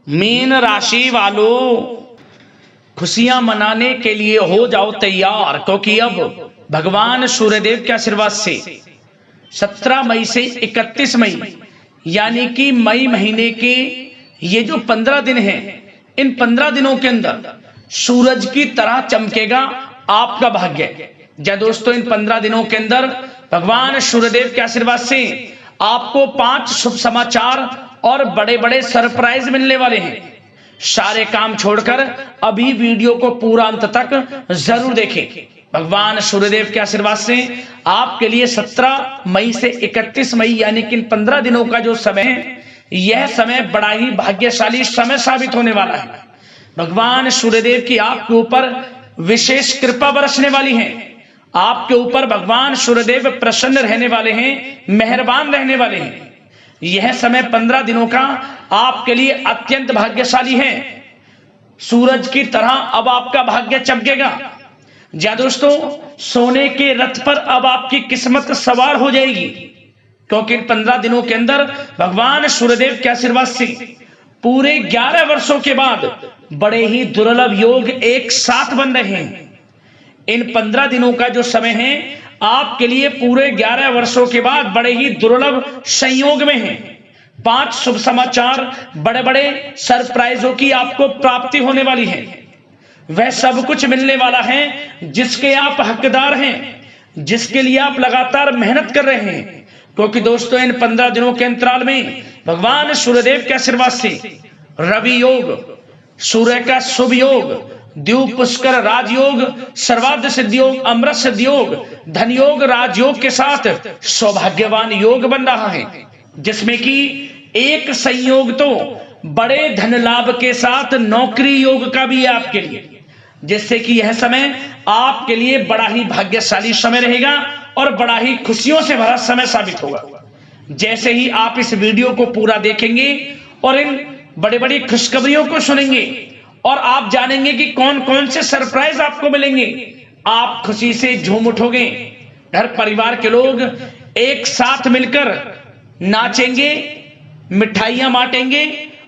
Mean राशि वालों, खुशियां मनाने के लिए हो जाओ तैयार, क्योंकि अब भगवान सूर्यदेव के आशीर्वाद से 17 मई से 31 मई यानी कि मई महीने के ये जो 15 दिन हैं, इन 15 दिनों के अंदर सूरज की तरह चमकेगा आपका भाग्य। जय दोस्तों, इन 15 दिनों के अंदर भगवान सूर्यदेव के आशीर्वाद से आपको 5 शुभ समाचार और बड़े बड़े सरप्राइज मिलने वाले हैं। सारे काम छोड़कर अभी वीडियो को पूरा अंत तक जरूर देखें। भगवान सूर्यदेव के आशीर्वाद से आपके लिए 17 मई से 31 मई यानी कि इन 15 दिनों का जो समय है, यह समय बड़ा ही भाग्यशाली समय साबित होने वाला है। भगवान सूर्यदेव की आपके ऊपर विशेष कृपा बरसने वाली है। आपके ऊपर भगवान सूर्यदेव प्रसन्न रहने वाले हैं, मेहरबान रहने वाले हैं। यह समय 15 दिनों का आपके लिए अत्यंत भाग्यशाली है। सूरज की तरह अब आपका भाग्य चमकेगा। जा दोस्तों, सोने के रथ पर अब आपकी किस्मत सवार हो जाएगी, क्योंकि इन 15 दिनों के अंदर भगवान सूर्यदेव के आशीर्वाद से पूरे 11 वर्षों के बाद बड़े ही दुर्लभ योग एक साथ बन रहे हैं। इन 15 दिनों का जो समय है आपके लिए पूरे 11 वर्षों के बाद बड़े ही दुर्लभ संयोग में है। 5 शुभ समाचार, बड़े बड़े सरप्राइजों की आपको प्राप्ति होने वाली है। वह सब कुछ मिलने वाला है जिसके आप हकदार हैं, जिसके लिए आप लगातार मेहनत कर रहे हैं। क्योंकि दोस्तों, इन 15 दिनों के अंतराल में भगवान सूर्यदेव के आशीर्वाद से रवि योग, सूर्य का शुभ योग, द्वीप पुष्कर राजयोग, सर्वार्थ सिद्धि योग, अमृत सिद्धि योग, धन योग, राजयोग के साथ सौभाग्यवान योग बन रहा है, जिसमें कि एक संयोग तो बड़े धन लाभ के साथ नौकरी योग का भी है आपके लिए, जिससे कि यह समय आपके लिए बड़ा ही भाग्यशाली समय रहेगा और बड़ा ही खुशियों से भरा समय साबित होगा। जैसे ही आप इस वीडियो को पूरा देखेंगे और इन बड़ी बड़ी खुशखबरियों को सुनेंगे और आप जानेंगे कि कौन कौन से सरप्राइज आपको मिलेंगे, आप खुशी से झूम उठोगे। घर परिवार के लोग एक साथ मिलकर नाचेंगे, मिठाइयां बांटेंगे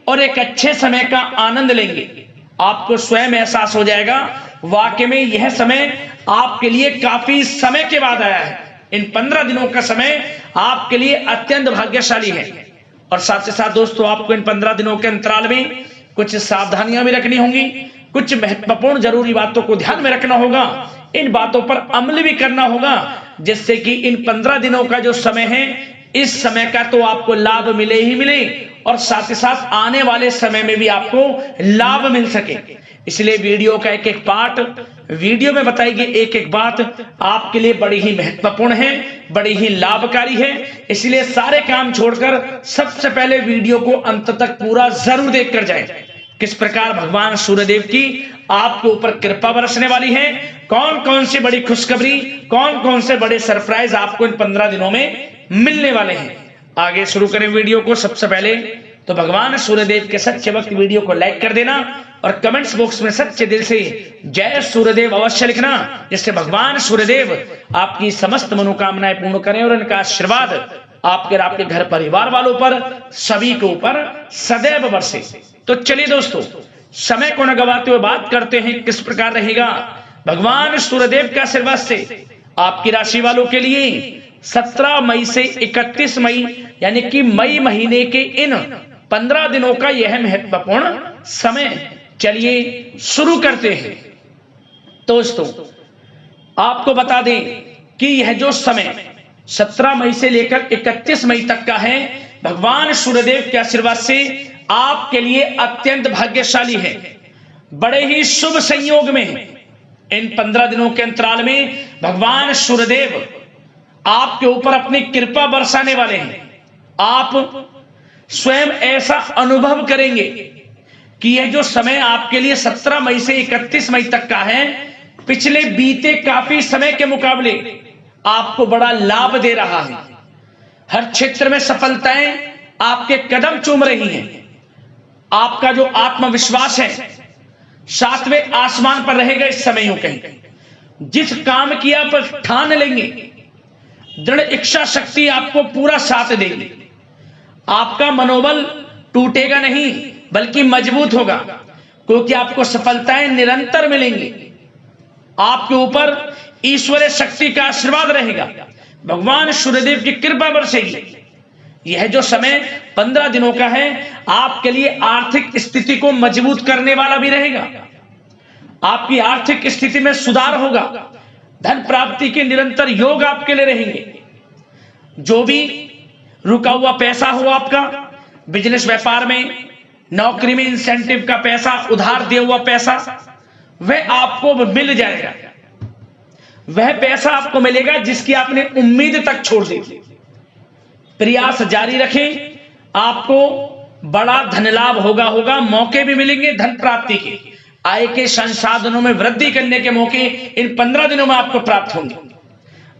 और एक अच्छे समय का आनंद लेंगे। आपको स्वयं एहसास हो जाएगा वाकई में यह समय आपके लिए काफी समय के बाद आया है। इन 15 दिनों का समय आपके लिए अत्यंत भाग्यशाली है। और साथ ही साथ दोस्तों, आपको इन 15 दिनों के अंतराल में कुछ सावधानियां भी रखनी होंगी, कुछ महत्वपूर्ण जरूरी बातों को ध्यान में रखना होगा, इन बातों पर अमल भी करना होगा, जिससे कि इन 15 दिनों का जो समय है, इस समय का तो आपको लाभ मिले ही मिले और साथ ही साथ आने वाले समय में भी आपको लाभ मिल सके। इसलिए वीडियो का एक एक पार्ट, वीडियो में बताई गई एक एक बात आपके लिए बड़ी ही महत्वपूर्ण है, बड़ी ही लाभकारी है। इसलिए सारे काम छोड़कर सबसे पहले वीडियो को अंत तक पूरा जरूर देख कर जाए। किस प्रकार भगवान सूर्यदेव की आपके ऊपर कृपा बरसने वाली है, कौन कौन सी बड़ी खुशखबरी, कौन कौन से बड़े सरप्राइज आपको इन 15 दिनों में मिलने वाले हैं। आगे शुरू करें वीडियो को। सबसे पहले तो भगवान सूर्यदेव के सच्चे भक्त वीडियो को लाइक कर देना और कमेंट्स बॉक्स में सच्चे दिल से जय सूर्यदेव अवश्य लिखना, जिससे भगवान सूर्यदेव आपकी समस्त मनोकामनाएं पूर्ण करें और इनका आशीर्वाद आपके और आपके घर परिवार वालों पर, सभी के ऊपर सदैव बरसे। तो चलिए दोस्तों, समय को न गवाते हुए बात करते हैं किस प्रकार रहेगा भगवान सूर्यदेव के आशीर्वाद से आपकी राशि वालों के लिए 17 मई से 31 मई यानी कि मई महीने के इन 15 दिनों का यह महत्वपूर्ण समय। चलिए शुरू करते हैं। दोस्तों, आपको बता दें कि यह जो समय 17 मई से लेकर 31 मई तक का है, भगवान सूर्यदेव के आशीर्वाद से आपके लिए अत्यंत भाग्यशाली है, बड़े ही शुभ संयोग में। इन 15 दिनों के अंतराल में भगवान सूर्यदेव आपके ऊपर अपनी कृपा बरसाने वाले हैं। आप स्वयं ऐसा अनुभव करेंगे कि यह जो समय आपके लिए 17 मई से 31 मई तक का है, पिछले बीते काफी समय के मुकाबले आपको बड़ा लाभ दे रहा है। हर क्षेत्र में सफलताएं आपके कदम चूम रही हैं। आपका जो आत्मविश्वास है 7वें आसमान पर रहेगा इस समय। यूं कहीं जिस काम की आप ठान लेंगे, दृढ़ इच्छा शक्ति आपको पूरा साथ देगी। आपका मनोबल टूटेगा नहीं, बल्कि मजबूत होगा, क्योंकि आपको सफलताएं निरंतर मिलेंगी। आपके ऊपर ईश्वरीय शक्ति का आशीर्वाद रहेगा, भगवान सूर्यदेव की कृपा बरसेगी। यह जो समय 15 दिनों का है, आपके लिए आर्थिक स्थिति को मजबूत करने वाला भी रहेगा। आपकी आर्थिक स्थिति में सुधार होगा, धन प्राप्ति के निरंतर योग आपके लिए रहेंगे। जो भी रुका हुआ पैसा हो आपका बिजनेस व्यापार में, नौकरी में इंसेंटिव का पैसा, उधार दिया हुआ पैसा, वह आपको मिल जाएगा। वह पैसा आपको मिलेगा जिसकी आपने उम्मीद तक छोड़ दी थी। प्रयास जारी रखें, आपको बड़ा धन लाभ होगा। मौके भी मिलेंगे धन प्राप्ति के, आय के संसाधनों में वृद्धि करने के मौके इन 15 दिनों में आपको प्राप्त होंगे।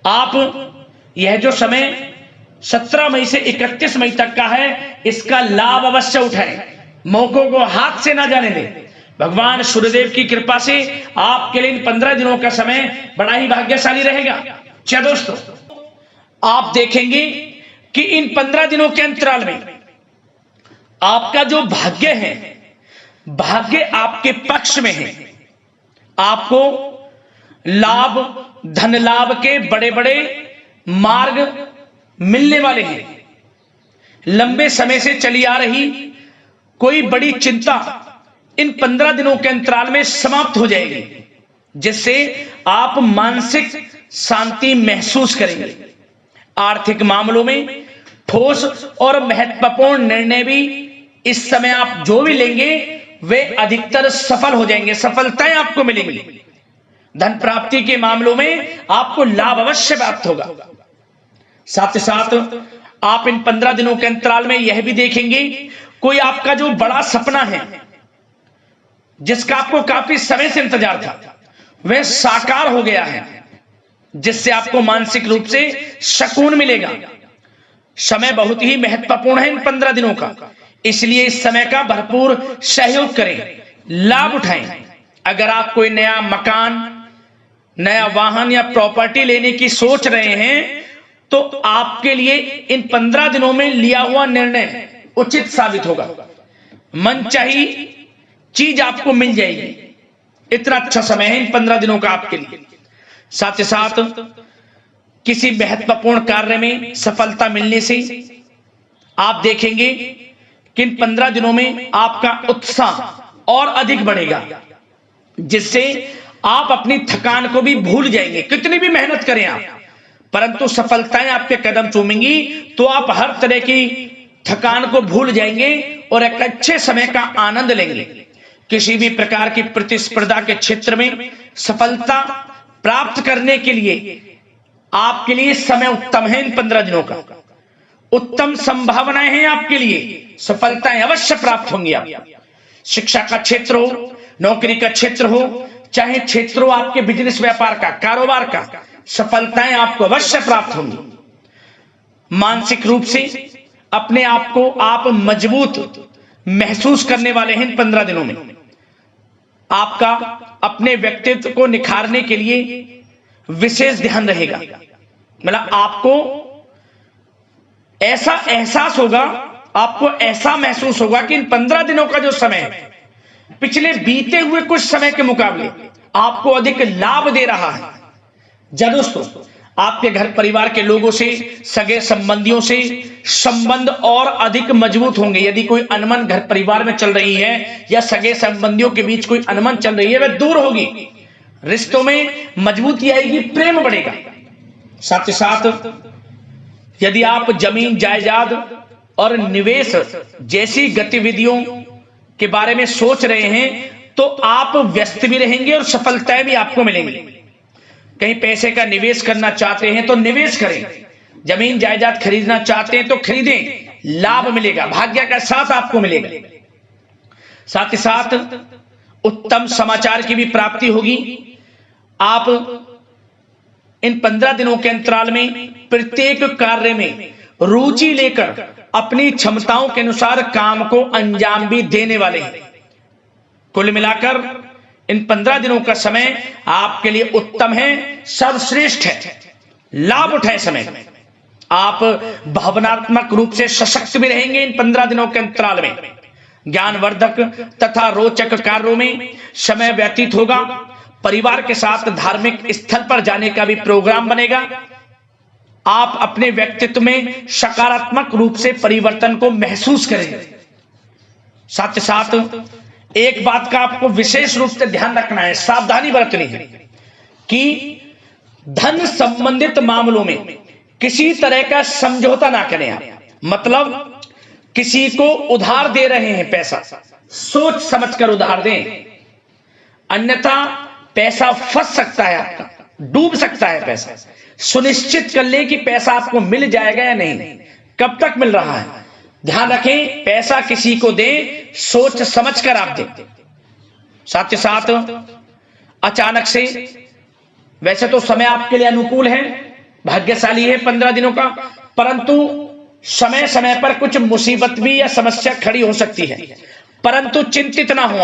आप यह जो समय 17 मई से 31 मई तक का है, इसका लाभ अवश्य उठाएं, मौकों को हाथ से ना जाने दें। भगवान सूर्यदेव की कृपा से आपके लिए इन 15 दिनों का समय बड़ा ही भाग्यशाली रहेगा। क्या दोस्तों, आप देखेंगे कि इन 15 दिनों के अंतराल में आपका जो भाग्य है, भाग्य आपके पक्ष में है। आपको लाभ, धन लाभ के बड़े बड़े मार्ग मिलने वाले हैं। लंबे समय से चली आ रही कोई बड़ी चिंता इन 15 दिनों के अंतराल में समाप्त हो जाएगी, जिससे आप मानसिक शांति महसूस करेंगे। आर्थिक मामलों में ठोस और महत्वपूर्ण निर्णय भी इस समय आप जो भी लेंगे वे अधिकतर सफल हो जाएंगे, सफलताएं आपको मिलेंगी। धन प्राप्ति के मामलों में आपको लाभ अवश्य प्राप्त होगा। साथ ही साथ आप इन 15 दिनों के अंतराल में यह भी देखेंगे, कोई आपका जो बड़ा सपना है, जिसका आपको काफी समय से इंतजार था, वह साकार हो गया है, जिससे आपको मानसिक रूप से सुकून मिलेगा। समय बहुत ही महत्वपूर्ण है इन 15 दिनों का, इसलिए इस समय का भरपूर सहयोग करें, लाभ उठाएं। अगर आप कोई नया मकान, नया वाहन या प्रॉपर्टी लेने की सोच रहे हैं, तो आपके लिए इन 15 दिनों में लिया हुआ निर्णय उचित साबित होगा। मनचाही चीज आपको मिल जाएगी। इतना अच्छा समय है इन 15 दिनों का आपके लिए। साथ ही साथ किसी महत्वपूर्ण कार्य में सफलता मिलने से आप देखेंगे कि इन 15 दिनों में आपका उत्साह और अधिक बढ़ेगा, जिससे आप अपनी थकान को भी भूल जाएंगे। कितनी भी मेहनत करें आप, परंतु सफलताएं आपके कदम चूमेंगी तो आप हर तरह की थकान को भूल जाएंगे और एक अच्छे समय का आनंद लेंगे। किसी भी प्रकार की प्रतिस्पर्धा के क्षेत्र में सफलता प्राप्त करने के लिए आपके लिए समय उत्तम है। इन 15 दिनों का उत्तम संभावनाएं हैं आपके लिए, सफलताएं अवश्य प्राप्त होंगी। आप शिक्षा का क्षेत्र हो, नौकरी का क्षेत्र हो, चाहे क्षेत्र हो आपके बिजनेस व्यापार का, कारोबार का, सफलताएं आपको अवश्य प्राप्त होंगी। मानसिक रूप से अपने आप को आप मजबूत महसूस करने वाले हैं इन 15 दिनों में। आपका अपने व्यक्तित्व को निखारने के लिए विशेष ध्यान रहेगा। मतलब आपको ऐसा एहसास होगा, आपको ऐसा महसूस होगा कि इन 15 दिनों का जो समय है, पिछले बीते हुए कुछ समय के मुकाबले आपको अधिक लाभ दे रहा है। जब दोस्तों आपके घर परिवार के लोगों से, सगे संबंधियों से संबंध और अधिक मजबूत होंगे। यदि कोई अनबन घर परिवार में चल रही है या सगे संबंधियों के बीच कोई अनबन चल रही है, वह दूर होगी, रिश्तों में मजबूती आएगी, प्रेम बढ़ेगा। साथ ही साथ यदि आप जमीन जायदाद और निवेश जैसी गतिविधियों के बारे में सोच रहे हैं, तो आप व्यस्त भी रहेंगे और सफलताएं भी आपको मिलेंगी। कहीं पैसे का निवेश करना चाहते हैं तो निवेश करें, जमीन जायदाद खरीदना चाहते हैं तो खरीदें, लाभ मिलेगा, भाग्य का साथ आपको मिलेगा। साथ ही साथ उत्तम समाचार की भी प्राप्ति होगी। आप इन 15 दिनों के अंतराल में प्रत्येक कार्य में रुचि लेकर अपनी क्षमताओं के अनुसार काम को अंजाम भी देने वाले हैं। कुल मिलाकर इन 15 दिनों का समय आपके लिए उत्तम है, सर्वश्रेष्ठ है। लाभ उठाएं समय में। आप भावनात्मक रूप से सशक्त भी रहेंगे इन 15 दिनों के अंतराल में। ज्ञानवर्धक तथा रोचक कार्यों में समय व्यतीत होगा। परिवार के साथ धार्मिक स्थल पर जाने का भी प्रोग्राम बनेगा। आप अपने व्यक्तित्व में सकारात्मक रूप से परिवर्तन को महसूस करेंगे। साथ ही साथ एक बात का आपको विशेष रूप से ध्यान रखना है, सावधानी बरतनी है कि धन संबंधित मामलों में किसी तरह का समझौता ना करें आप। मतलब किसी को उधार दे रहे हैं पैसा, सोच समझकर उधार दें, अन्यथा पैसा फंस सकता है, आपका डूब सकता है पैसा। सुनिश्चित कर लें कि पैसा आपको मिल जाएगा या नहीं, कब तक मिल रहा है, ध्यान रखें। पैसा किसी को दें, सोच समझकर आप दें। साथ ही साथ अचानक से, वैसे तो समय आपके लिए अनुकूल है, भाग्यशाली है 15 दिनों का, परंतु समय समय पर कुछ मुसीबत भी या समस्या खड़ी हो सकती है। परंतु चिंतित ना हो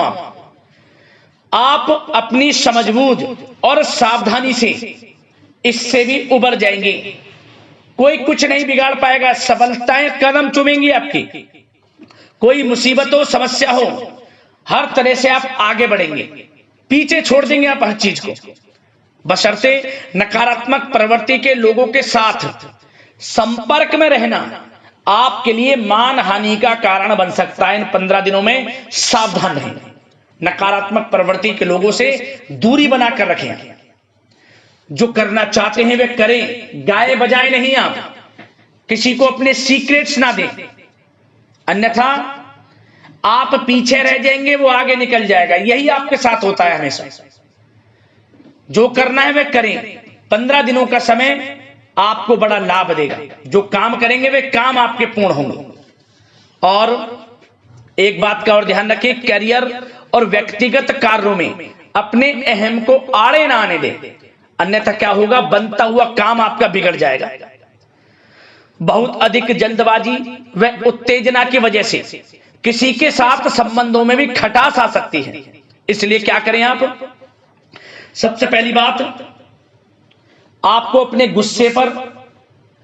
आप अपनी समझबूझ और सावधानी से इससे भी उबर जाएंगे। कोई कुछ नहीं बिगाड़ पाएगा, सफलताएं कदम चूमेंगी आपकी। कोई मुसीबत हो, समस्या हो, हर तरह से आप आगे बढ़ेंगे, पीछे छोड़ देंगे आप हर चीज को। बशर्ते नकारात्मक प्रवृत्ति के लोगों के साथ संपर्क में रहना आपके लिए मान हानि का कारण बन सकता है। इन 15 दिनों में सावधान रहें, नकारात्मक प्रवृत्ति के लोगों से दूरी बनाकर रखें। जो करना चाहते हैं वे करें, गाए बजाए नहीं। आप किसी को अपने सीक्रेट्स ना दें, अन्यथा आप पीछे रह जाएंगे, वो आगे निकल जाएगा। यही आपके साथ होता है हमेशा। जो करना है वे करें। 15 दिनों का समय आपको बड़ा लाभ देगा। जो काम करेंगे वे काम आपके पूर्ण होंगे। और एक बात का और ध्यान रखें, करियर और व्यक्तिगत कार्यों में अपने अहम को आड़े ना आने दें, अन्यथा क्या होगा, बनता हुआ काम आपका बिगड़ जाएगा। बहुत अधिक जल्दबाजी व उत्तेजना की वजह से किसी के साथ संबंधों में भी खटास आ सकती है। इसलिए क्या करें आप, सबसे पहली बात, आपको अपने गुस्से पर,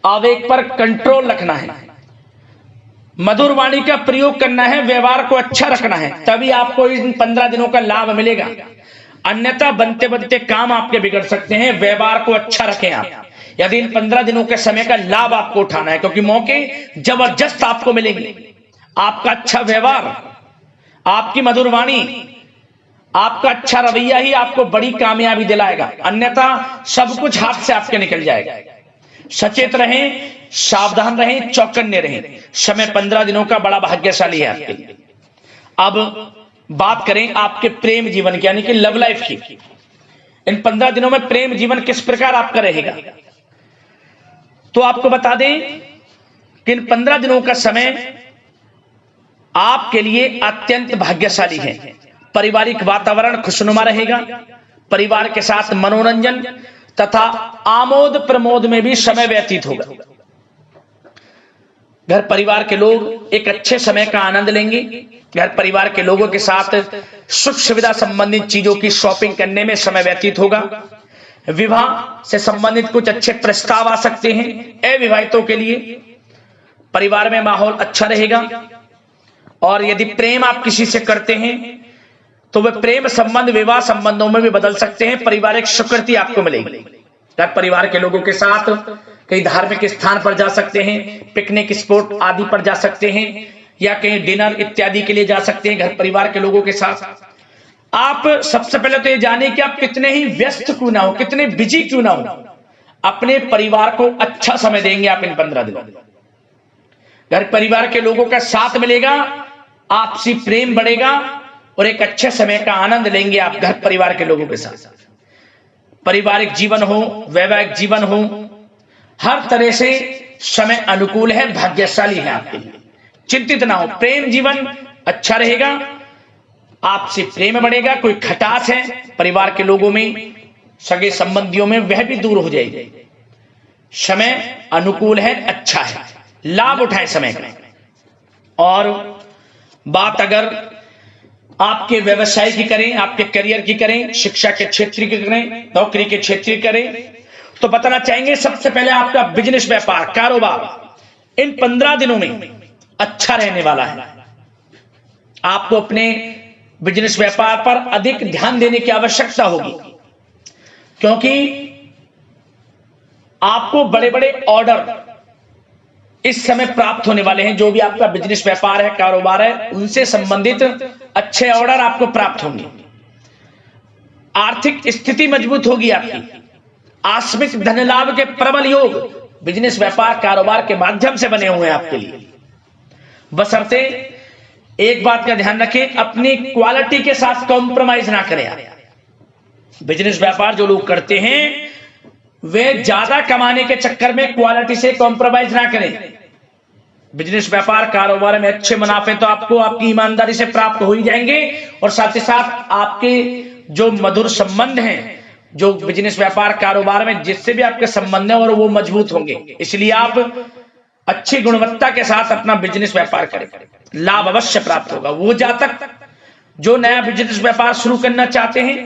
आवेग पर कंट्रोल रखना है। मधुर वाणी का प्रयोग करना है, व्यवहार को अच्छा रखना है, तभी आपको इन 15 दिनों का लाभ मिलेगा। अन्यथा बनते बनते काम आपके बिगड़ सकते हैं। व्यवहार को अच्छा रखें आप, यदि इन 15 दिनों के समय का लाभ आपको उठाना है, क्योंकि मौके जबरदस्त आपको मिलेंगे। आपका अच्छा व्यवहार, आपकी मधुर वाणी, आपका अच्छा रवैया ही आपको बड़ी कामयाबी दिलाएगा, अन्यथा सब कुछ हाथ से आपके निकल जाएगा। सचेत रहें, सावधान रहें, चौकन्ने रहें। समय 15 दिनों का बड़ा भाग्यशाली है आपके लिए। अब बात करें आपके प्रेम जीवन की, यानी कि लव लाइफ की। इन 15 दिनों में प्रेम जीवन किस प्रकार आपका रहेगा, तो आपको बता दें कि इन 15 दिनों का समय आपके लिए अत्यंत भाग्यशाली है। पारिवारिक वातावरण खुशनुमा रहेगा। परिवार के साथ मनोरंजन तथा आमोद प्रमोद में भी समय व्यतीत होगा। घर परिवार के लोग एक अच्छे समय का आनंद लेंगे। घर परिवार के लोगों के साथ सुख सुविधा संबंधित चीजों की शॉपिंग करने में समय व्यतीत होगा। विवाह से संबंधित कुछ अच्छे प्रस्ताव आ सकते हैं अविवाहितों के लिए। परिवार में माहौल अच्छा रहेगा। और यदि प्रेम आप किसी से करते हैं तो वह प्रेम संबंध विवाह संबंधों में भी बदल सकते हैं। पारिवारिक स्वीकृति आपको मिलेगी। घर परिवार के लोगों के साथ कहीं धार्मिक स्थान पर जा सकते हैं, पिकनिक स्पॉट आदि पर जा सकते हैं, या कहीं डिनर इत्यादि के लिए जा सकते हैं घर परिवार के लोगों के साथ। आप सबसे पहले तो ये जाने कि आप कितने ही व्यस्त क्यों ना हो, कितने बिजी क्यों ना हो, अपने परिवार को अच्छा समय देंगे आप इन 15 दिनों। घर परिवार के लोगों का साथ मिलेगा, आपसी प्रेम बढ़ेगा और एक अच्छे समय का आनंद लेंगे आप घर परिवार के लोगों के साथ। पारिवारिक जीवन हो, वैवाहिक जीवन हो, हर तरह से समय अनुकूल है, भाग्यशाली है आपके लिए। चिंतित ना हो, प्रेम जीवन अच्छा रहेगा, आपसे प्रेम बढ़ेगा। कोई खटास है परिवार के लोगों में, सगे संबंधियों में, वह भी दूर हो जाएगी। समय अनुकूल है, अच्छा है, लाभ उठाएं समय का। और बात अगर आपके व्यवसाय की करें, आपके करियर की करें, शिक्षा के क्षेत्र की करें, नौकरी के क्षेत्र की करें, तो बताना चाहेंगे सबसे पहले आपका बिजनेस, व्यापार, कारोबार इन 15 दिनों में अच्छा रहने वाला है। आपको अपने बिजनेस व्यापार पर अधिक ध्यान देने की आवश्यकता होगी, क्योंकि आपको बड़े बड़े ऑर्डर इस समय प्राप्त होने वाले हैं। जो भी आपका बिजनेस व्यापार है, कारोबार है, उनसे संबंधित अच्छे ऑर्डर आपको प्राप्त होंगे। आर्थिक स्थिति मजबूत होगी आपकी। आकस्मिक धन लाभ के प्रबल योग बिजनेस व्यापार कारोबार के माध्यम से बने हुए हैं आपके लिए। बशर्ते एक बात का ध्यान रखें, अपनी क्वालिटी के साथ कॉम्प्रोमाइज ना करें आप। बिजनेस व्यापार जो लोग करते हैं वे ज्यादा कमाने के चक्कर में क्वालिटी से कॉम्प्रोमाइज ना करें। बिजनेस व्यापार कारोबार में अच्छे मुनाफे तो आपको आपकी ईमानदारी से प्राप्त हो ही जाएंगे, और साथ ही साथ आपके जो मधुर संबंध हैं जो बिजनेस व्यापार कारोबार में जिससे भी आपके संबंध हैं और वो मजबूत होंगे। इसलिए आप अच्छी गुणवत्ता के साथ अपना बिजनेस व्यापार करें, लाभ अवश्य प्राप्त होगा। वो जातक जो नया बिजनेस व्यापार शुरू करना चाहते हैं,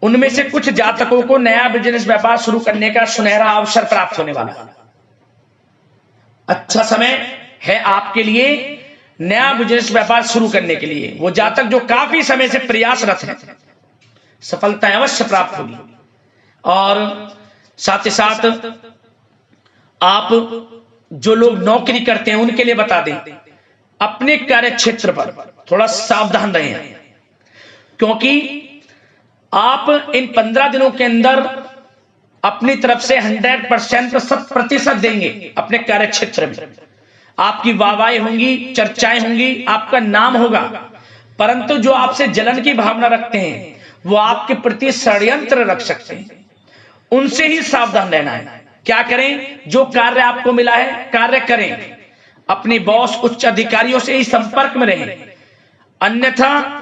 उनमें से कुछ जातकों को नया बिजनेस व्यापार शुरू करने का सुनहरा अवसर प्राप्त होने वाला है। अच्छा समय है आपके लिए नया बिजनेस व्यापार शुरू करने के लिए। वो जातक जो काफी समय से प्रयासरत हैं, सफलता अवश्य प्राप्त होगी। और साथ ही साथ आप जो लोग नौकरी करते हैं उनके लिए बता दें, अपने कार्य क्षेत्र पर थोड़ा सावधान रहें, क्योंकि आप इन 15 दिनों के अंदर अपनी तरफ से 100% 100% देंगे अपने कार्य क्षेत्र में। आपकी वाहवाही होंगी, चर्चाएं होंगी, आपका नाम होगा, परंतु जो आपसे जलन की भावना रखते हैं वो आपके प्रति षड्यंत्र रख सकते हैं। उनसे ही सावधान रहना है। क्या करें? जो कार्य आपको मिला है कार्य करें, अपने बॉस उच्च अधिकारियों से ही संपर्क में रहें। अन्यथा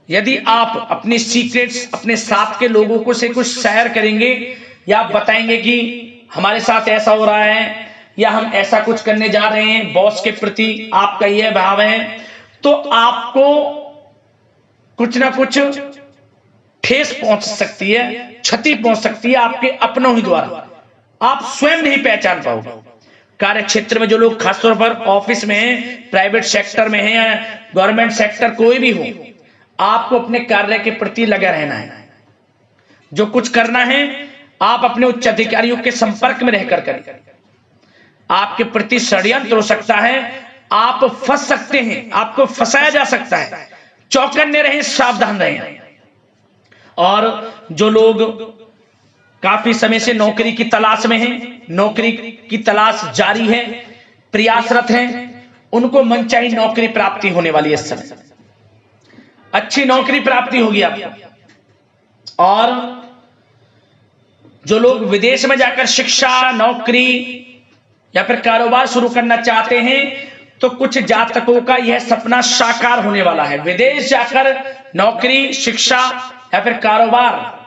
यदि आप अपने सीक्रेट्स अपने साथ के लोगों को से कुछ शेयर करेंगे या आप बताएंगे कि हमारे साथ ऐसा हो रहा है या हम ऐसा कुछ करने जा रहे हैं, बॉस के प्रति आपका यह भाव है, तो आपको कुछ ना कुछ ठेस पहुंच सकती है, क्षति पहुंच सकती है आपके अपनों ही द्वारा। आप स्वयं नहीं पहचान पाओगे। कार्य क्षेत्र में जो लोग खासतौर पर ऑफिस में हैं, प्राइवेट सेक्टर में हैं या गवर्नमेंट सेक्टर कोई भी हो, आपको अपने कार्य के प्रति लगा रहना है। जो कुछ करना है आप अपने उच्च अधिकारियों के संपर्क में रहकर करें। आपके प्रति षड्यंत्र हो सकता है, आप फंस सकते हैं, आपको फंसाया जा सकता है। चौकन्ने रहें, सावधान रहें। और जो लोग काफी समय से नौकरी की तलाश में हैं, नौकरी की तलाश जारी है, प्रयासरत हैं, उनको मनचाही नौकरी प्राप्ति होने वाली है। इस समय अच्छी नौकरी प्राप्ति होगी आपको। और जो लोग विदेश में जाकर शिक्षा, नौकरी या फिर कारोबार शुरू करना चाहते हैं, तो कुछ जातकों का यह सपना साकार होने वाला है। विदेश जाकर नौकरी, शिक्षा या फिर कारोबार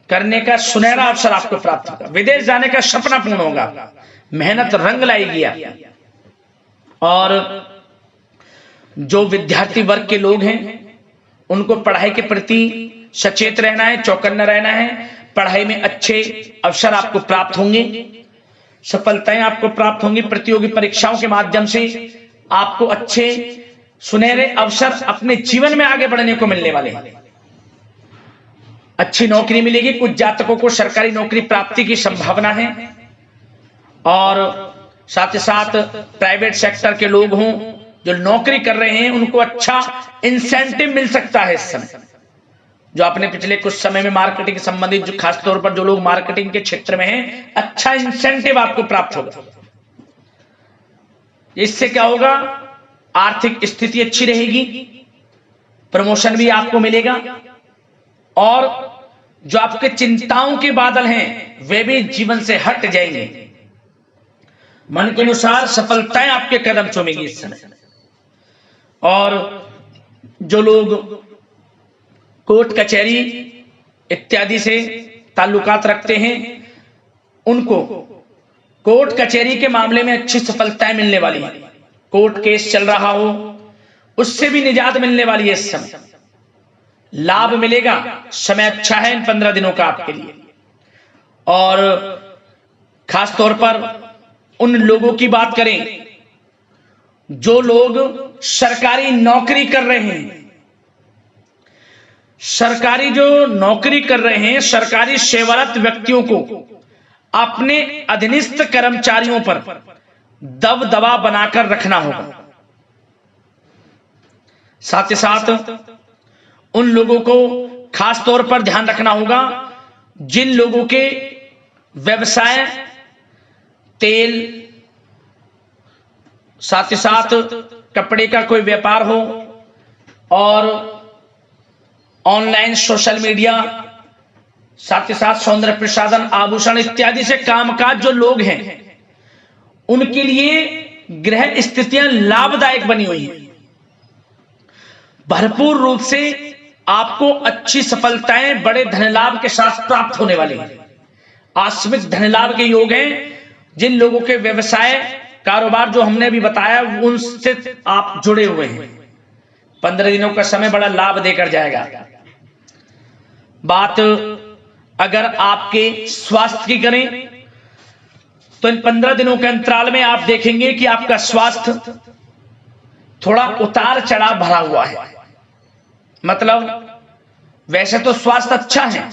करने का सुनहरा अवसर आपको प्राप्त होगा। विदेश जाने का सपना पूर्ण होगा, मेहनत रंग लाएगी आपकी। और जो विद्यार्थी वर्ग के लोग हैं उनको पढ़ाई के प्रति सचेत रहना है, चौकन्ना रहना है। पढ़ाई में अच्छे अवसर आपको प्राप्त होंगे, सफलताएं आपको प्राप्त होंगी। प्रतियोगी परीक्षाओं के माध्यम से आपको अच्छे सुनहरे अवसर अपने जीवन में आगे बढ़ने को मिलने वाले हैं। अच्छी नौकरी मिलेगी। कुछ जातकों को सरकारी नौकरी प्राप्ति की संभावना है। और साथ ही साथ प्राइवेट सेक्टर के लोग हों जो नौकरी कर रहे हैं, उनको अच्छा इंसेंटिव मिल सकता है इस समय। जो आपने पिछले कुछ समय में मार्केटिंग संबंधित, जो खासतौर पर जो लोग मार्केटिंग के क्षेत्र में हैं, अच्छा इंसेंटिव आपको प्राप्त होगा। इससे क्या होगा? आर्थिक स्थिति अच्छी रहेगी, प्रमोशन भी आपको मिलेगा, और जो आपके चिंताओं के बादल हैं वे भी जीवन से हट जाएंगे। मन के अनुसार सफलताएं आपके कदम चूमेगी इस समय। और जो लोग कोर्ट कचहरी इत्यादि से ताल्लुकात रखते हैं, उनको कोर्ट कचहरी के मामले में अच्छी सफलताएं मिलने वाली है। कोर्ट केस चल रहा हो उससे भी निजात मिलने वाली है। इस समय लाभ मिलेगा। समय अच्छा है इन 15 दिनों का आपके लिए। और खास तौर पर उन लोगों की बात करें जो लोग सरकारी नौकरी कर रहे हैं, सरकारी जो नौकरी कर रहे हैं, सरकारी सेवारत व्यक्तियों को अपने अधीनस्थ कर्मचारियों पर दबदबा बनाकर रखना होगा। साथ ही साथ उन लोगों को खास तौर पर ध्यान रखना होगा जिन लोगों के व्यवसाय तेल, साथ ही साथ कपड़े का कोई व्यापार हो और ऑनलाइन सोशल मीडिया, साथ ही साथ सौंदर्य प्रसाधन, आभूषण इत्यादि से कामकाज जो लोग हैं, उनके लिए ग्रह स्थितियां लाभदायक बनी हुई हैं। भरपूर रूप से आपको अच्छी सफलताएं बड़े धनलाभ के साथ प्राप्त होने वाली हैं। आकस्मिक धनलाभ के योग हैं। जिन लोगों के व्यवसाय कारोबार जो हमने भी बताया उनसे आप जुड़े हुए हैं, 15 दिनों का समय बड़ा लाभ देकर जाएगा। बात अगर आपके स्वास्थ्य की करें तो इन 15 दिनों के अंतराल में आप देखेंगे कि आपका स्वास्थ्य थोड़ा उतार चढ़ाव भरा हुआ है। मतलब वैसे तो स्वास्थ्य अच्छा है,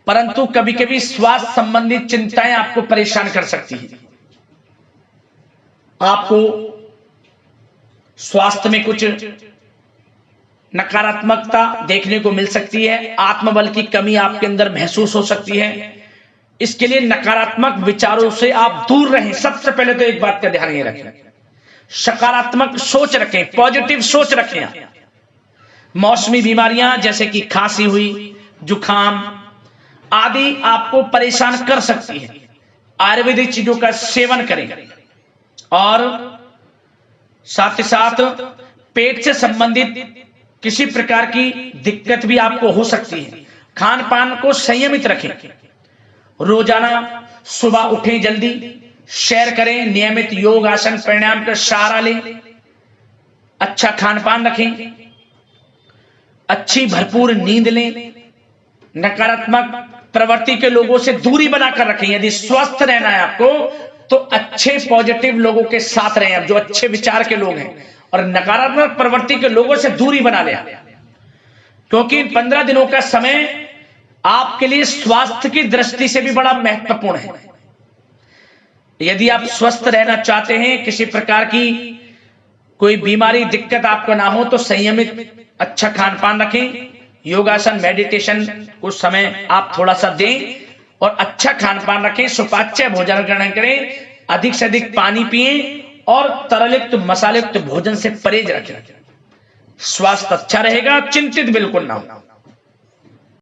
परंतु कभी कभी स्वास्थ्य संबंधित चिंताएं आपको परेशान कर सकती हैं। आपको स्वास्थ्य में कुछ नकारात्मकता देखने को मिल सकती है, आत्मबल की कमी आपके अंदर महसूस हो सकती है। इसके लिए नकारात्मक विचारों से आप दूर रहें। सबसे पहले तो एक बात का ध्यान ये रखें, सकारात्मक सोच रखें, पॉजिटिव सोच रखें। मौसमी बीमारियां जैसे कि खांसी हुई, जुखाम आदि आपको परेशान कर सकती है। आयुर्वेदिक चीजों का सेवन करें और साथ ही साथ पेट से संबंधित किसी प्रकार की दिक्कत भी आपको हो सकती है। खान पान को संयमित रखें। रोजाना सुबह उठें, जल्दी सैर करें, नियमित योग आसन प्राणायाम का सहारा लें, अच्छा खान पान रखें, अच्छी भरपूर नींद लें, नकारात्मक प्रवृत्ति के लोगों से दूरी बनाकर रखें। यदि स्वस्थ रहना है आपको तो अच्छे पॉजिटिव लोगों के साथ रहें, अब जो अच्छे विचार के लोग हैं, और नकारात्मक प्रवृत्ति के लोगों से दूरी बना लें, क्योंकि 15 दिनों का समय आपके लिए स्वास्थ्य की दृष्टि से भी बड़ा महत्वपूर्ण है। यदि आप स्वस्थ रहना चाहते हैं, किसी प्रकार की कोई बीमारी दिक्कत आपको ना हो, तो संयमित अच्छा खान पान रखें, योगासन मेडिटेशन को समय आप थोड़ा सा दें और अच्छा खान पान रखें, सुपाच्य भोजन ग्रहण करें, अधिक से अधिक पानी पिएं और तरलयुक्त मसालेयुक्त भोजन से परहेज रखें। स्वास्थ्य अच्छा रहेगा, चिंतित बिल्कुल ना हो।